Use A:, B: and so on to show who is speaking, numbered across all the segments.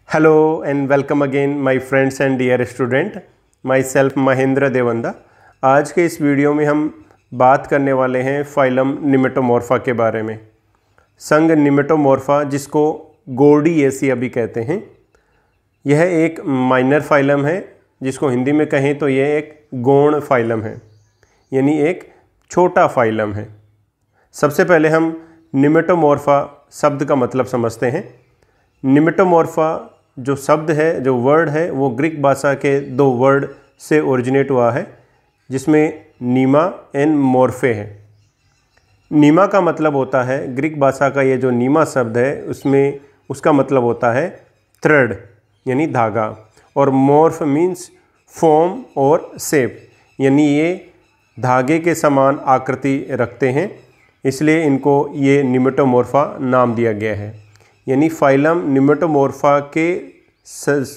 A: Hello and welcome again my friends and dear student, myself Mahendra Devanda. आज के इस video में हम बात करने वाले हैं फाइलम निमेटोमॉर्फा के बारे में। संघ निमेटोमॉर्फा, जिसको गोर्डिएसिया भी कहते हैं, यह एक माइनर फाइलम है, जिसको हिंदी में कहें तो यह एक गौण फाइलम है, यानी एक छोटा फाइलम है। सबसे पहले हम निमेटोमॉर्फा शब्द का मतलब समझते हैं। निमेटोमॉर्फा जो शब्द है, जो वर्ड है, वो ग्रीक भाषा के दो वर्ड से ओरिजिनेट हुआ है, जिसमें नीमा एंड मॉर्फे है। नीमा का मतलब होता है, ग्रीक भाषा का ये जो नीमा शब्द है उसमें उसका मतलब होता है थ्रेड यानी धागा, और मॉर्फ मीन्स फॉर्म और शेप, यानी ये धागे के समान आकृति रखते हैं, इसलिए इनको ये निमेटोमॉर्फा नाम दिया गया है। यानी फाइलम निमेटोमॉर्फा के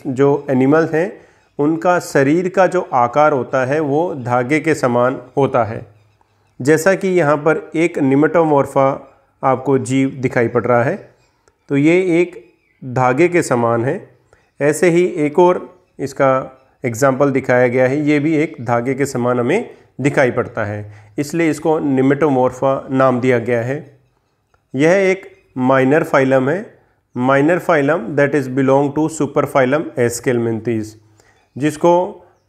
A: जो एनिमल हैं उनका शरीर का जो आकार होता है वो धागे के समान होता है। जैसा कि यहाँ पर एक निमेटोमॉर्फा आपको जीव दिखाई पड़ रहा है, तो ये एक धागे के समान है। ऐसे ही एक और इसका एग्जाम्पल दिखाया गया है, ये भी एक धागे के समान हमें दिखाई पड़ता है, इसलिए इसको निमेटोमॉर्फा नाम दिया गया है। यह एक माइनर फाइलम है, minor phylum that is belong to super phylum Aschelminthes, जिसको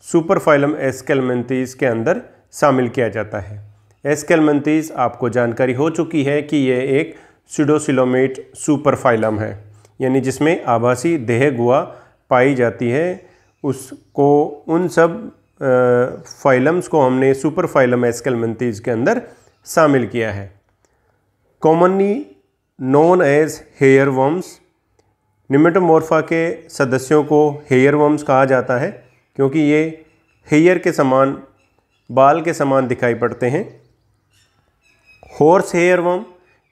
A: सुपर फाइलम एस्केलमेंथीज के अंदर शामिल किया जाता है। एस्केलमेंथीज आपको जानकारी हो चुकी है कि यह एक स्यूडोसिलोमेट सुपर फाइलम है, यानी जिसमें आभासी देह गुहा पाई जाती है। उसको उन सब फाइलम्स को हमने सुपर फाइलम एस्केलमेंथीज के अंदर शामिल किया है। Commonly known as hair worms, nematomorpha के सदस्यों को हेयर वर्म्स कहा जाता है, क्योंकि ये हेयर के समान, बाल के समान दिखाई पड़ते हैं। हॉर्स हेयर वर्म,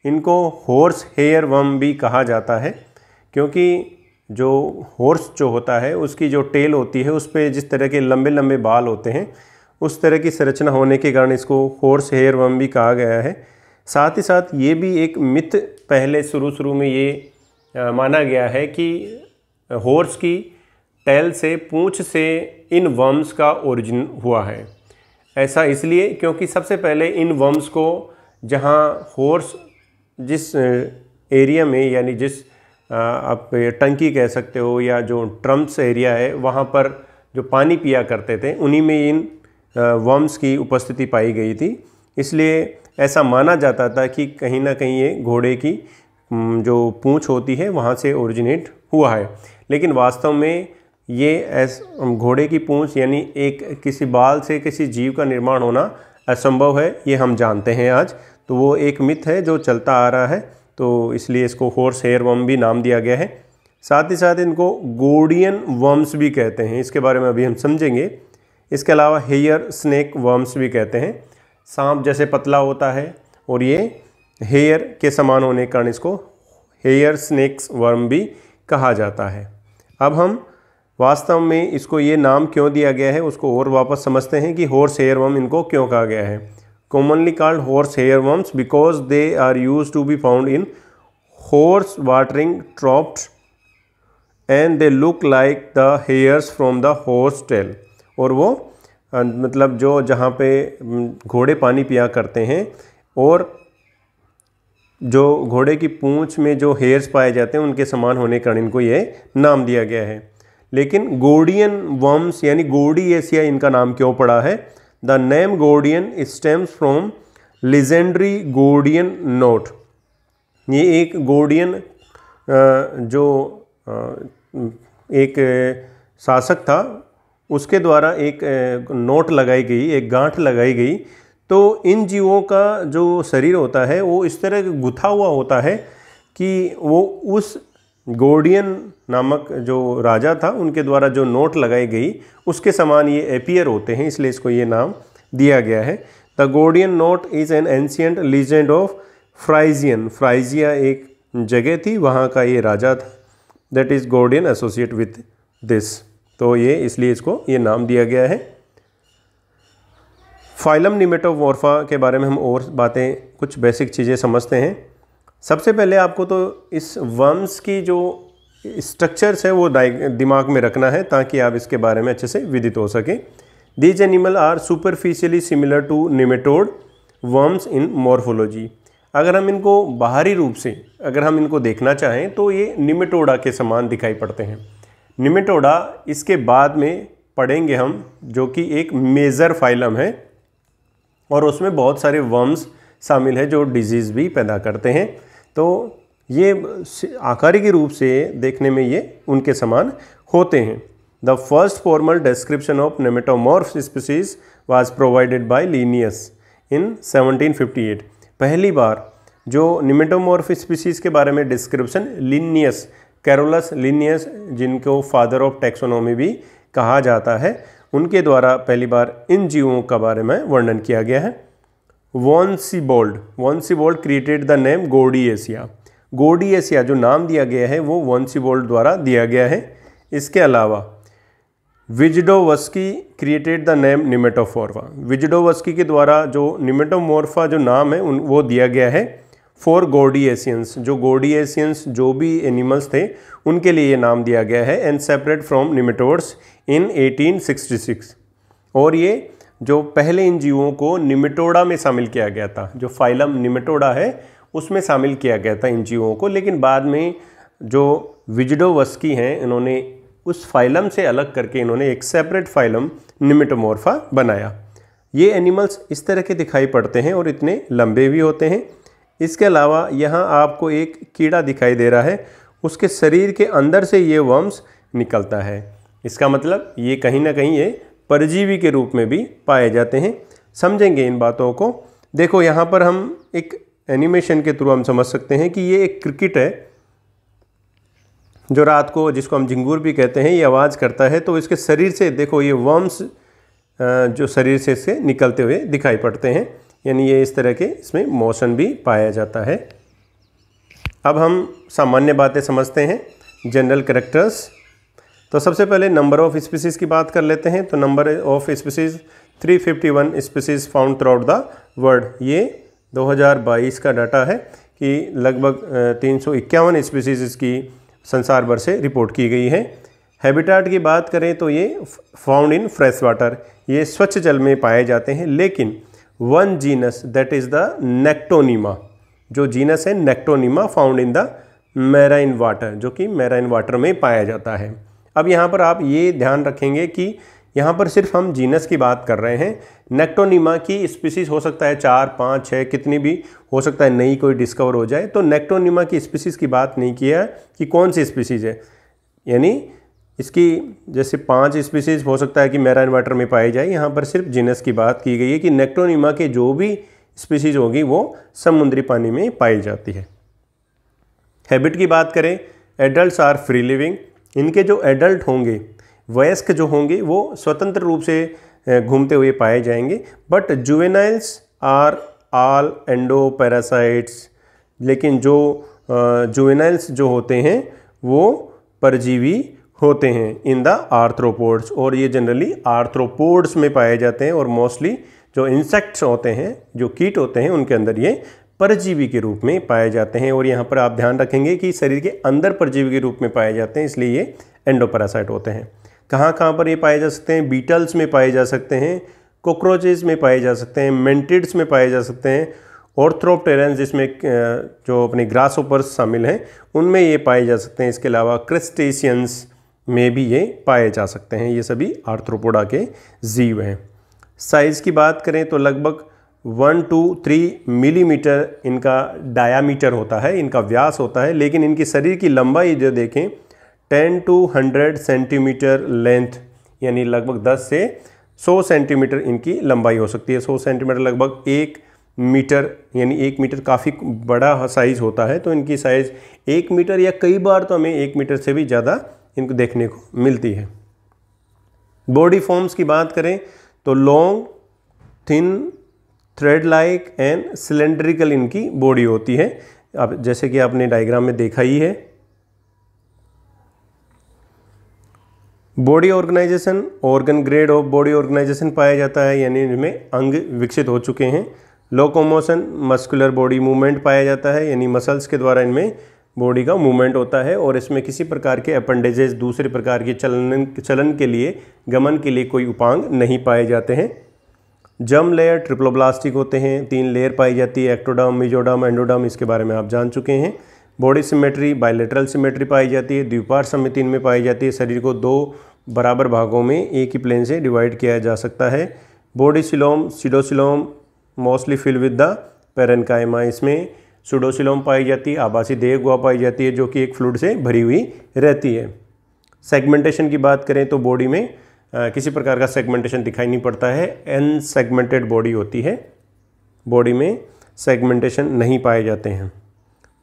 A: इनको हॉर्स हेयर वर्म भी कहा जाता है, क्योंकि जो हॉर्स जो होता है उसकी जो टेल होती है उस पर जिस तरह के लंबे लंबे बाल होते हैं, उस तरह की संरचना होने के कारण इसको हॉर्स हेयर वर्म भी कहा गया है। साथ ही साथ ये भी एक मिथ, पहले शुरू में ये माना गया है कि हॉर्स की टेल से, पूंछ से इन वर्म्स का ओरिजिन हुआ है। ऐसा इसलिए क्योंकि सबसे पहले इन वर्म्स को, जहाँ हॉर्स जिस एरिया में, यानी जिस आप टंकी कह सकते हो या जो ट्रम्प्स एरिया है, वहाँ पर जो पानी पिया करते थे, उन्हीं में इन वर्म्स की उपस्थिति पाई गई थी। इसलिए ऐसा माना जाता था कि कहीं ना कहीं ये घोड़े की जो पूंछ होती है वहाँ से ओरिजिनेट हुआ है। लेकिन वास्तव में ये घोड़े की पूंछ यानी एक किसी बाल से किसी जीव का निर्माण होना असंभव है, ये हम जानते हैं आज। तो वो एक मिथ है जो चलता आ रहा है, तो इसलिए इसको हॉर्स हेयर वर्म भी नाम दिया गया है। साथ ही साथ इनको गोर्डियन वर्म्स भी कहते हैं, इसके बारे में अभी हम समझेंगे। इसके अलावा हेयर स्नेक वर्म्स भी कहते हैं। सांप जैसे पतला होता है और ये हेयर के समान होने के कारण इसको हेयर स्नेक्स वर्म भी कहा जाता है। अब हम वास्तव में इसको ये नाम क्यों दिया गया है उसको और वापस समझते हैं कि हॉर्स हेयर वर्म इनको क्यों कहा गया है। Commonly called horse hair worms because they are used to be found in horse watering troughs and they look like the hairs from the horse tail. और वो मतलब जो जहाँ पे घोड़े पानी पिया करते हैं और जो घोड़े की पूंछ में जो हेयर्स पाए जाते हैं उनके समान होने के कारण इनको ये नाम दिया गया है। लेकिन गोर्डियन वर्म्स यानी गोर्डिएसिया इनका नाम क्यों पड़ा है? The name Gordian stems from legendary Gordian knot. ये एक गोर्डियन जो एक शासक था, उसके द्वारा एक नोट लगाई गई, एक गांठ लगाई गई। तो इन जीवों का जो शरीर होता है वो इस तरह गुथा हुआ होता है कि वो उस गोर्डियन नामक जो राजा था उनके द्वारा जो नोट लगाई गई उसके समान ये एपियर होते हैं, इसलिए इसको ये नाम दिया गया है। The Gordian knot is an ancient legend of Phrygian. Phrygia एक जगह थी, वहाँ का ये राजा था, that is Gordian associate with this. तो ये इसलिए इसको ये नाम दिया गया है। फाइलम निमेटोमॉर्फा के बारे में हम और बातें, कुछ बेसिक चीज़ें समझते हैं। सबसे पहले आपको तो इस वर्म्स की जो स्ट्रक्चर्स है वो दिमाग में रखना है ताकि आप इसके बारे में अच्छे से विदित हो सके। These animal are superficially similar to nematode worms in morphology. अगर हम इनको बाहरी रूप से अगर हम इनको देखना चाहें तो ये निमेटोडा के समान दिखाई पड़ते हैं। निमेटोडा इसके बाद में पढ़ेंगे हम, जो कि एक मेजर फाइलम है और उसमें बहुत सारे वर्म्स शामिल है जो डिजीज़ भी पैदा करते हैं। तो ये आकारिक रूप से देखने में ये उनके समान होते हैं। The first formal description of nematomorph species was provided by Linnaeus in 1758। पहली बार जो निमेटोमॉर्फ स्पीसीज़ के बारे में डिस्क्रिप्शन लिनियस, कैरोलस लिनियस, जिनको फादर ऑफ टैक्सोनॉमी भी कहा जाता है, उनके द्वारा पहली बार इन जीवों का बारे में वर्णन किया गया है। Von Siebold created the name Gordiacea. Gordiacea जो नाम दिया गया है वो वॉन सीबोल्ड द्वारा दिया गया है। इसके अलावा विजडोवस्की क्रिएटेड द नेम निमेटोमॉर्फा। विजडोवस्की के द्वारा जो निमेटोमॉर्फा जो नाम है वो दिया गया है फॉर गोर्डिएसियंस। जो गोर्डिएसियंस जो भी एनिमल्स थे उनके लिए ये नाम दिया गया है। एंड सेपरेट फ्रॉम निमेटोड्स इन 1866। और ये जो पहले इन जीवों को निमेटोडा में शामिल किया गया था, जो फाइलम निमेटोडा है उसमें शामिल किया गया था इन जीवों को, लेकिन बाद में जो विजडोवस्की हैं इन्होंने उस फाइलम से अलग करके इन्होंने एक सेपरेट फाइलम निमेटोमॉर्फा बनाया। ये एनिमल्स इस तरह के दिखाई पड़ते हैं और इतने लंबे भी होते हैं। इसके अलावा यहाँ आपको एक कीड़ा दिखाई दे रहा है, उसके शरीर के अंदर से ये वर्म्स निकलता है। इसका मतलब ये कहीं ना कहीं ये परजीवी के रूप में भी पाए जाते हैं। समझेंगे इन बातों को। देखो यहाँ पर हम एक एनिमेशन के थ्रू हम समझ सकते हैं कि ये एक क्रिकेट है जो रात को, जिसको हम झिंगूर भी कहते हैं, ये आवाज़ करता है। तो इसके शरीर से देखो ये वर्म्स जो शरीर से इससे निकलते हुए दिखाई पड़ते हैं, यानी ये इस तरह के इसमें मोशन भी पाया जाता है। अब हम सामान्य बातें समझते हैं, जनरल कैरेक्टर्स। तो सबसे पहले नंबर ऑफ स्पीसीज़ की बात कर लेते हैं। तो number of species 351 species found through out the world. ये 2022 का डाटा है कि लगभग 351 स्पीसीज़ इसकी संसार भर से रिपोर्ट की गई है। हैबिटेट की बात करें तो ये फाउंड इन फ्रेश वाटर, ये स्वच्छ जल में पाए जाते हैं। लेकिन one genus that is the Nectonema, जो जीनस है Nectonema found in the marine water, जो कि मैराइन वाटर में पाया जाता है। अब यहाँ पर आप ये ध्यान रखेंगे कि यहाँ पर सिर्फ हम जीनस की बात कर रहे हैं। नेक्टोनीमा की स्पीसीज़ हो सकता है 4, 5, 6 कितनी भी हो सकता है, नई कोई डिस्कवर हो जाए। तो नेक्टोनीमा की स्पीसीज़ की बात नहीं किया कि कौन सी स्पीसीज़ है, यानी इसकी जैसे 5 स्पीसीज़ हो सकता है कि मैराइन वाटर में पाई जाए, यहाँ पर सिर्फ जीनस की बात की गई है कि नेक्टोनीमा के जो भी स्पीसीज़ होगी वो समुद्री पानी में पाई जाती है। हैबिट की बात करें, एडल्ट्स आर फ्री लिविंग। इनके जो एडल्ट होंगे, वयस्क जो होंगे, वो स्वतंत्र रूप से घूमते हुए पाए जाएंगे। But juveniles are all endoparasites. लेकिन जो जुवेनाइल्स जो होते हैं वो परजीवी होते हैं इन द आर्थ्रोपोड्स, और ये जनरली आर्थ्रोपोड्स में पाए जाते हैं। और मोस्टली जो इंसेक्ट्स होते हैं, जो कीट होते हैं, उनके अंदर ये परजीवी के रूप में पाए जाते हैं। और यहाँ पर आप ध्यान रखेंगे कि शरीर के अंदर परजीवी के रूप में पाए जाते हैं, इसलिए ये एंडोपैरासाइट होते हैं। कहाँ कहाँ पर ये पाए जा सकते हैं? बीटल्स में पाए जा सकते हैं, कॉकरोचेस में पाए जा सकते हैं, मेंटिड्स में पाए जा सकते हैं, ऑर्थ्रोप्टेरन्स जिसमें जो अपने ग्रासहोपर्स शामिल हैं उनमें ये पाए जा सकते हैं। इसके अलावा क्रस्टेशियंस में भी ये पाए जा सकते हैं। ये सभी आर्थ्रोपोडा के जीव हैं। साइज़ की बात करें तो लगभग 1 to 3 मिलीमीटर इनका डायामीटर होता है, इनका व्यास होता है। लेकिन इनकी शरीर की लंबाई जो देखें 10 to 100 सेंटीमीटर लेंथ, यानी लगभग 10 से 100 सेंटीमीटर इनकी लंबाई हो सकती है। 100 सेंटीमीटर लगभग 1 मीटर, यानी 1 मीटर काफ़ी बड़ा साइज़ होता है। तो इनकी साइज़ 1 मीटर या कई बार तो हमें 1 मीटर से भी ज़्यादा इनको देखने को मिलती है। बॉडी फॉर्म्स की बात करें तो long, thin, thread like and cylindrical इनकी बॉडी होती है। अब जैसे कि आपने डायग्राम में देखा ही है। Body organisation, organ grade of body organisation पाया जाता है, यानी इनमें अंग विकसित हो चुके हैं। लोकोमोशन, मस्कुलर बॉडी मूवमेंट पाया जाता है, यानी मसल्स के द्वारा इनमें बॉडी का मूवमेंट होता है और इसमें किसी प्रकार के अपेंडेजेस दूसरे प्रकार के चलन के लिए गमन के लिए कोई उपांग नहीं पाए जाते हैं। जर्म लेयर ट्रिप्लोब्लास्टिक होते हैं, 3 लेयर पाई जाती है, एक्टोडर्म, मेसोडर्म, एंडोडर्म, इसके बारे में आप जान चुके हैं। बॉडी सिमेट्री, बायलैटरल सिमेट्री पाई जाती है, द्विपार्श्व सममिति इनमें पाई जाती है। शरीर को 2 बराबर भागों में एक ही प्लेन से डिवाइड किया जा सकता है। Body coelom, pseudocoelom mostly fill with the parenchyma, इसमें सूडोसिलोम पाई जाती है, आभासी देह गुहा पाई जाती है जो कि एक फ्लूइड से भरी हुई रहती है। सेगमेंटेशन की बात करें तो बॉडी में किसी प्रकार का सेगमेंटेशन दिखाई नहीं पड़ता है, अनसेगमेंटेड बॉडी होती है, बॉडी में सेगमेंटेशन नहीं पाए जाते हैं।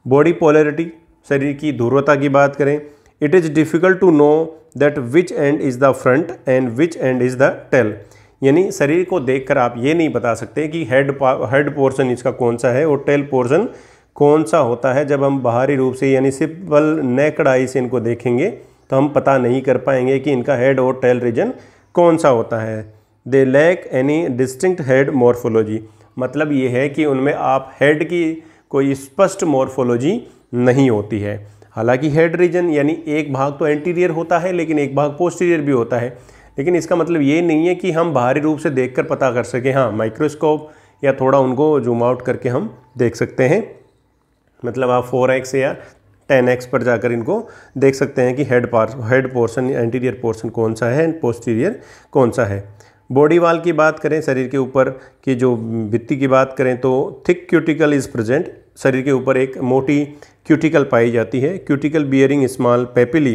A: बॉडी पोलैरिटी, शरीर की ध्रुवता की बात करें, it is difficult to know that which end is the front end which end is the tail, यानी शरीर को देखकर आप ये नहीं बता सकते कि हेड पोर्शन इसका कौन सा है और टेल पोर्शन कौन सा होता है। जब हम बाहरी रूप से यानी सिंपल नेकेड आई से इनको देखेंगे तो हम पता नहीं कर पाएंगे कि इनका हेड और टेल रीजन कौन सा होता है। They lack any distinct head morphology, मतलब ये है कि उनमें आप हेड की कोई स्पष्ट मॉर्फोलॉजी नहीं होती है। हालांकि हेड रीजन यानी एक भाग तो एंटीरियर होता है लेकिन एक भाग पोस्टीरियर भी होता है, लेकिन इसका मतलब ये नहीं है कि हम बाहरी रूप से देखकर पता कर सकें। हाँ, माइक्रोस्कोप या थोड़ा उनको जूम आउट करके हम देख सकते हैं, मतलब आप 4x या 10x पर जाकर इनको देख सकते हैं कि हेड पोर्शन एंटीरियर पोर्शन कौन सा है एंड पोस्टीरियर कौन सा है। बॉडी वाल की बात करें, शरीर के ऊपर की जो भित्ति की बात करें तो थिक क्यूटिकल इज़ प्रेजेंट, शरीर के ऊपर एक मोटी क्यूटिकल पाई जाती है। क्यूटिकल बियरिंग स्मॉल पेपिली,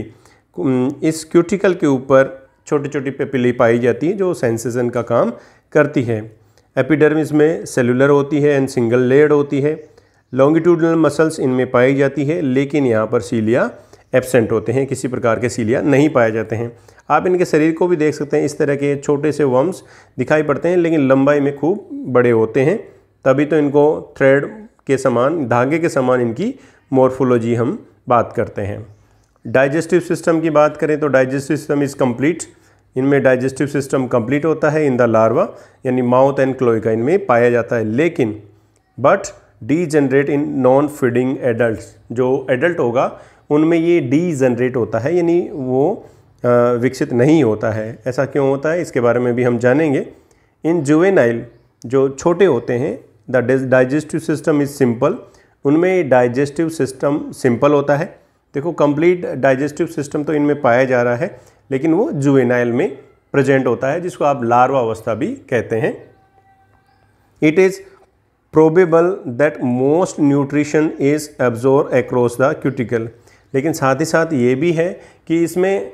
A: इस क्यूटिकल के ऊपर छोटी छोटी पेपिली पाई जाती है जो सेंसेशन का काम करती है। एपिडर्मिस में सेलुलर होती है एंड सिंगल लेयर्ड होती है। लॉन्गिट्यूडनल मसल्स इनमें पाई जाती है लेकिन यहाँ पर सीलिया एब्सेंट होते हैं, किसी प्रकार के सीलिया नहीं पाए जाते हैं। आप इनके शरीर को भी देख सकते हैं, इस तरह के छोटे से वर्म्स दिखाई पड़ते हैं लेकिन लंबाई में खूब बड़े होते हैं, तभी तो इनको थ्रेड के समान, धागे के समान इनकी मॉर्फोलॉजी हम बात करते हैं। डाइजेस्टिव सिस्टम की बात करें तो डाइजेस्टिव सिस्टम इज़ कंप्लीट, इनमें डाइजेस्टिव सिस्टम कंप्लीट होता है इन द लार्वा, यानी माउथ एंड क्लोएका इनमें पाया जाता है, लेकिन but degenerate in non feeding adults, जो एडल्ट होगा उनमें ये डीजनरेट होता है, यानी वो विकसित नहीं होता है। ऐसा क्यों होता है इसके बारे में भी हम जानेंगे। इन जुवेनाइल, जो छोटे होते हैं, the digestive system is simple, उनमें डाइजेस्टिव सिस्टम सिंपल होता है। देखो, कंप्लीट डाइजेस्टिव सिस्टम तो इनमें पाया जा रहा है लेकिन वो जुवेनाइल में प्रेजेंट होता है, जिसको आप लार्वा अवस्था भी कहते हैं। It is probable that most nutrition is absorb across the cuticle, लेकिन साथ ही साथ ये भी है कि इसमें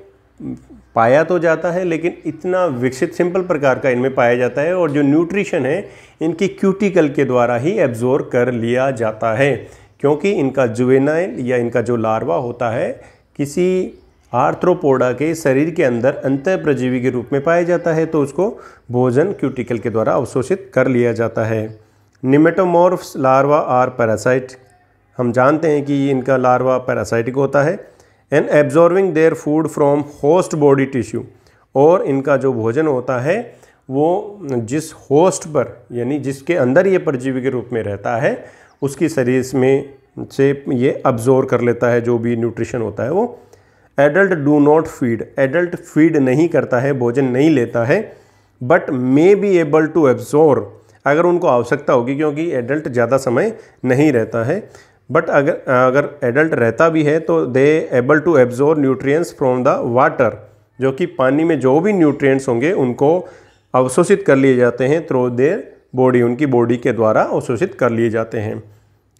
A: पाया तो जाता है लेकिन इतना विकसित सिंपल प्रकार का इनमें पाया जाता है और जो न्यूट्रिशन है इनकी क्यूटिकल के द्वारा ही एब्जॉर्ब कर लिया जाता है, क्योंकि इनका जुवेनाइल या इनका जो लार्वा होता है किसी आर्थ्रोपोडा के शरीर के अंदर अंतःप्रजीवी के रूप में पाया जाता है, तो उसको भोजन क्यूटिकल के द्वारा अवशोषित कर लिया जाता है। निमेटोमॉर्फ्स लार्वा आर पैरासाइट, हम जानते हैं कि इनका लार्वा पैरासाइटिक होता है। And absorbing their food from host body tissue, और इनका जो भोजन होता है वो जिस होस्ट पर, यानी जिसके अंदर ये परजीवी के रूप में रहता है, उसकी शरीर में से ये अब्जॉर्व कर लेता है जो भी न्यूट्रिशन होता है वो। Adult do not feed, adult feed नहीं करता है, भोजन नहीं लेता है, but may be able to absorb, अगर उनको आवश्यकता होगी, क्योंकि एडल्ट ज़्यादा समय नहीं रहता है, बट अगर एडल्ट रहता भी है तो they able to absorb nutrients from the water, जो कि पानी में जो भी न्यूट्रिएंट्स होंगे उनको अवशोषित कर लिए जाते हैं थ्रू देयर बॉडी, उनकी बॉडी के द्वारा अवशोषित कर लिए जाते हैं।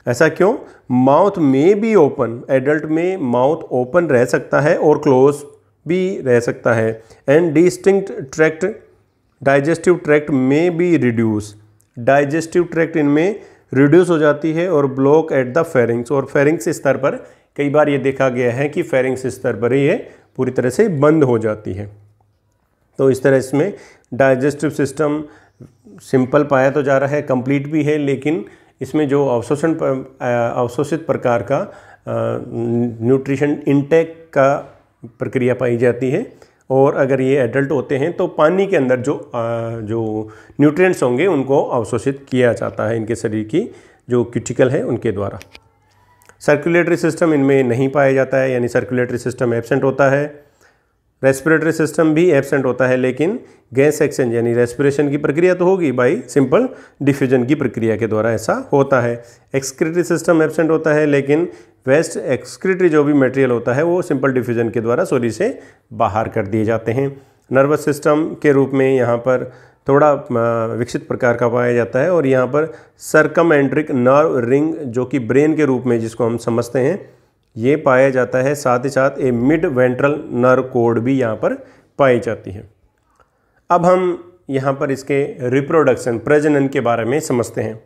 A: ऐसा क्यों? माउथ में बी ओपन, एडल्ट में माउथ ओपन रह सकता है और क्लोज भी रह सकता है। And distinct tract, digestive tract में बी रिड्यूस, डाइजेस्टिव ट्रैक्ट इनमें रिड्यूस हो जाती है और ब्लॉक एट द फेरिंग्स, और फेरिंग्स स्तर पर कई बार ये देखा गया है कि फेरिंग्स स्तर पर ही ये पूरी तरह से बंद हो जाती है। तो इस तरह इसमें डाइजेस्टिव सिस्टम सिंपल पाया तो जा रहा है, कंप्लीट भी है, लेकिन इसमें जो अवशोषित प्रकार का न्यूट्रिशन इनटेक का प्रक्रिया पाई जाती है। और अगर ये एडल्ट होते हैं तो पानी के अंदर जो न्यूट्रिएंट्स होंगे उनको अवशोषित किया जाता है इनके शरीर की जो क्यूटिकल है उनके द्वारा। सर्कुलेटरी सिस्टम इनमें नहीं पाया जाता है, यानी सर्कुलेटरी सिस्टम एब्सेंट होता है। रेस्पिरेटरी सिस्टम भी एब्सेंट होता है, लेकिन गैस एक्सचेंज यानी रेस्पिरेशन की प्रक्रिया तो होगी बाई सिंपल डिफ्यूजन की प्रक्रिया के द्वारा ऐसा होता है। एक्सक्रीटरी सिस्टम एब्सेंट होता है, लेकिन वेस्ट एक्सक्रीटरी जो भी मटेरियल होता है वो सिंपल डिफ्यूजन के द्वारा शरीर से बाहर कर दिए जाते हैं। नर्वस सिस्टम के रूप में यहाँ पर थोड़ा विकसित प्रकार का पाया जाता है, और यहाँ पर सर्कमएंट्रिक नर्व रिंग जो कि ब्रेन के रूप में जिसको हम समझते हैं ये पाया जाता है। साथ ही साथ ए मिड वेंट्रल नर्व कोड भी यहाँ पर पाई जाती है। अब हम यहाँ पर इसके रिप्रोडक्शन प्रजनन के बारे में समझते हैं।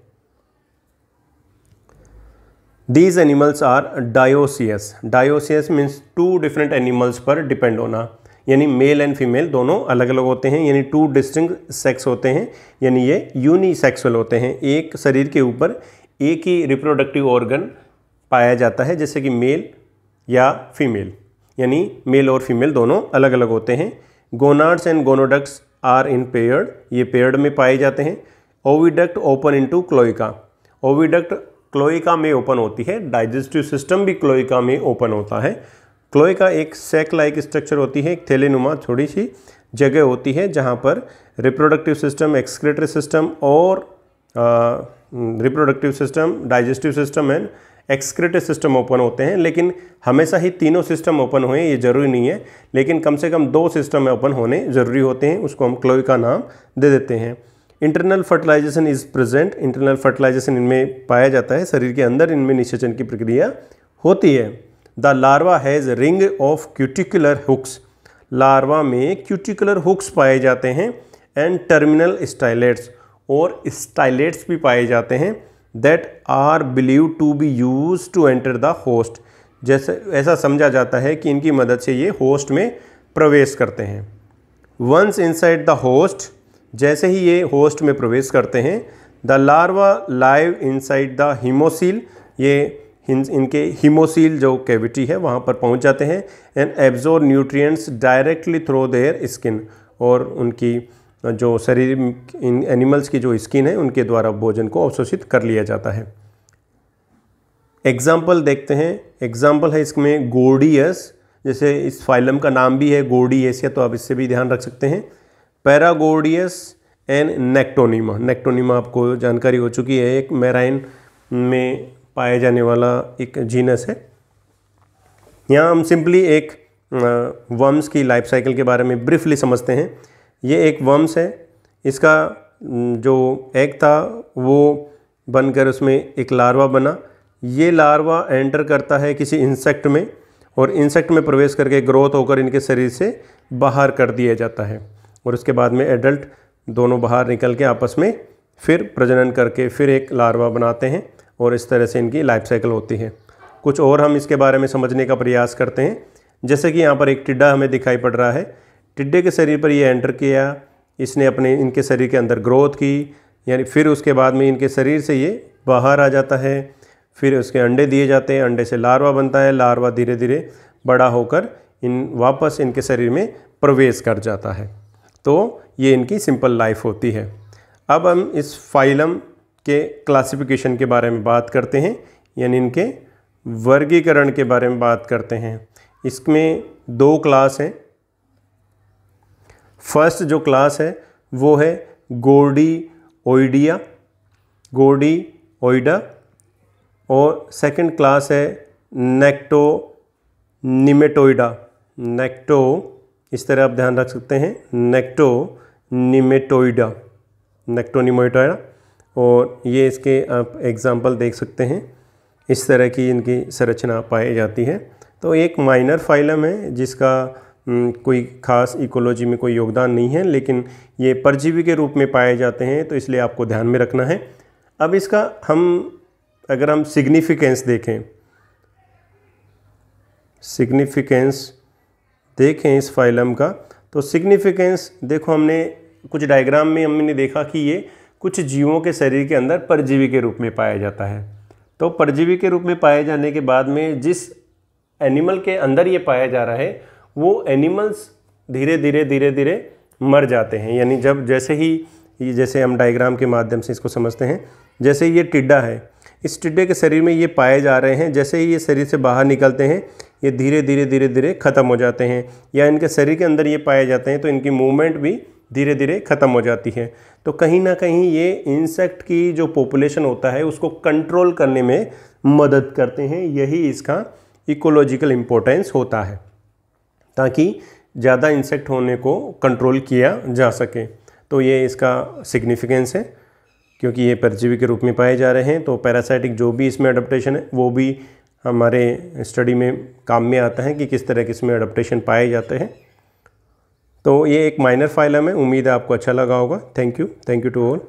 A: These animals are dioecious। Dioecious means two different animals पर डिपेंड होना, यानी मेल एंड फीमेल दोनों अलग अलग होते हैं, यानी टू डिस्टिंक्ट सेक्स होते हैं, यानी ये यूनिसेक्सुअल होते हैं। एक शरीर के ऊपर एक ही रिप्रोडक्टिव ऑर्गन पाया जाता है, जैसे कि मेल या फीमेल, यानी मेल और फीमेल दोनों अलग अलग होते हैं। Gonads and gonoducts are in paired, ये पेयर्ड में पाए जाते हैं। Oviduct open into cloaca, oviduct cloaca में ओपन होती है। डाइजेस्टिव सिस्टम भी क्लोइका में ओपन होता है। क्लोइका एक सैक लाइक स्ट्रक्चर होती है, एक थैलेनुमा थोड़ी सी जगह होती है जहाँ पर रिप्रोडक्टिव सिस्टम, एक्सक्रीटरी सिस्टम और reproductive system, digestive system and excretory system open होते हैं। लेकिन हमेशा ही तीनों सिस्टम ओपन होए ये ज़रूरी नहीं है, लेकिन कम से कम दो सिस्टम ओपन होने ज़रूरी होते हैं, उसको हम क्लोइका नाम दे देते हैं। Internal fertilization is present, internal fertilization इनमें पाया जाता है, शरीर के अंदर इनमें निषेचन की प्रक्रिया होती है। The larva has ring of cuticular hooks, larva में क्यूटिकुलर हुक्स पाए जाते हैं। एंड टर्मिनल स्टाइलेट्स, और स्टाइलेट्स भी पाए जाते हैं। That are believe to be use to enter the host, जैसे ऐसा समझा जाता है कि इनकी मदद से ये होस्ट में प्रवेश करते हैं। वंस इनसाइड द होस्ट, जैसे ही ये होस्ट में प्रवेश करते हैं, the larva live inside the haemocoel, ये इनके हीमोसील जो कैविटी है वहाँ पर पहुँच जाते हैं। And absorb nutrients directly through their skin, और उनकी जो शरीर इन एनिमल्स की जो स्किन है उनके द्वारा भोजन को अवशोषित कर लिया जाता है। एग्जाम्पल देखते हैं, एग्जाम्पल है इसमें गोर्डियस, जैसे इस फाइलम का नाम भी है गोर्डियसिया, तो आप इससे भी ध्यान रख सकते हैं। पैरागोर्डियस एंड नेक्टोनिमा, नेक्टोनिमा आपको जानकारी हो चुकी है, एक मैराइन में पाया जाने वाला एक जीनस है। यहाँ हम सिंपली एक वर्म्स की लाइफ साइकिल के बारे में ब्रीफली समझते हैं। ये एक वर्म्स है, इसका जो एग था वो बनकर उसमें एक लार्वा बना। ये लार्वा एंटर करता है किसी इंसेक्ट में, और इंसेक्ट में प्रवेश करके ग्रोथ होकर इनके शरीर से बाहर कर दिया जाता है, और उसके बाद में एडल्ट दोनों बाहर निकल के आपस में फिर प्रजनन करके फिर एक लार्वा बनाते हैं, और इस तरह से इनकी लाइफ साइकिल होती है। कुछ और हम इसके बारे में समझने का प्रयास करते हैं, जैसे कि यहाँ पर एक टिड्डा हमें दिखाई पड़ रहा है। टिड्डे के शरीर पर ये एंटर किया, इसने अपने इनके शरीर के अंदर ग्रोथ की, यानी फिर उसके बाद में इनके शरीर से ये बाहर आ जाता है, फिर उसके अंडे दिए जाते हैं, अंडे से लार्वा बनता है, लार्वा धीरे धीरे बड़ा होकर वापस इनके शरीर में प्रवेश कर जाता है। तो ये इनकी सिंपल लाइफ होती है। अब हम इस फाइलम के क्लासिफिकेशन के बारे में बात करते हैं, यानी इनके वर्गीकरण के बारे में बात करते हैं। इसमें दो क्लास हैं। फर्स्ट जो क्लास है वो है गोर्डियोइडिया, गोर्डियोइडा, और सेकंड क्लास है नेक्टोनिमेटोइडा, नेक्टो, इस तरह आप ध्यान रख सकते हैं, नेक्टोनिमेटोइडा, नेक्टोनिमेटोइडा। और ये इसके आप एग्जाम्पल देख सकते हैं, इस तरह की इनकी संरचना पाई जाती है। तो एक माइनर फाइलम है जिसका कोई खास इकोलॉजी में कोई योगदान नहीं है, लेकिन ये परजीवी के रूप में पाए जाते हैं, तो इसलिए आपको ध्यान में रखना है। अब इसका अगर हम सिग्निफिकेंस देखें, सिग्निफिकेंस देखें इस फाइलम का, तो सिग्निफिकेंस देखो, हमने कुछ डायग्राम में हमने देखा कि ये कुछ जीवों के शरीर के अंदर परजीवी के रूप में पाया जाता है। तो परजीवी के रूप में पाए जाने के बाद में जिस एनिमल के अंदर ये पाया जा रहा है वो एनिमल्स धीरे धीरे मर जाते हैं। यानी जैसे हम डायग्राम के माध्यम से इसको समझते हैं, जैसे ये टिड्डा है, इस टिड्डे के शरीर में ये पाए जा रहे हैं। जैसे ही ये शरीर से बाहर निकलते हैं ये धीरे धीरे ख़त्म हो जाते हैं, या इनके शरीर के अंदर ये पाए जाते हैं तो इनकी मूवमेंट भी धीरे धीरे ख़त्म हो जाती है। तो कहीं ना कहीं ये इंसेक्ट की जो पॉपुलेशन होता है उसको कंट्रोल करने में मदद करते हैं। यही इसका इकोलॉजिकल इम्पोर्टेंस होता है, ताकि ज़्यादा इंसेक्ट होने को कंट्रोल किया जा सके। तो ये इसका सिग्निफिकेंस है, क्योंकि ये परजीवी के रूप में पाए जा रहे हैं। तो पैरासाइटिक जो भी इसमें अडेप्टेशन है वो भी हमारे स्टडी में काम में आता है कि किस तरह के इसमें अडेप्टेशन पाए जाते हैं। तो ये एक माइनर फाइलम है। उम्मीद है आपको अच्छा लगा होगा। Thank you to all.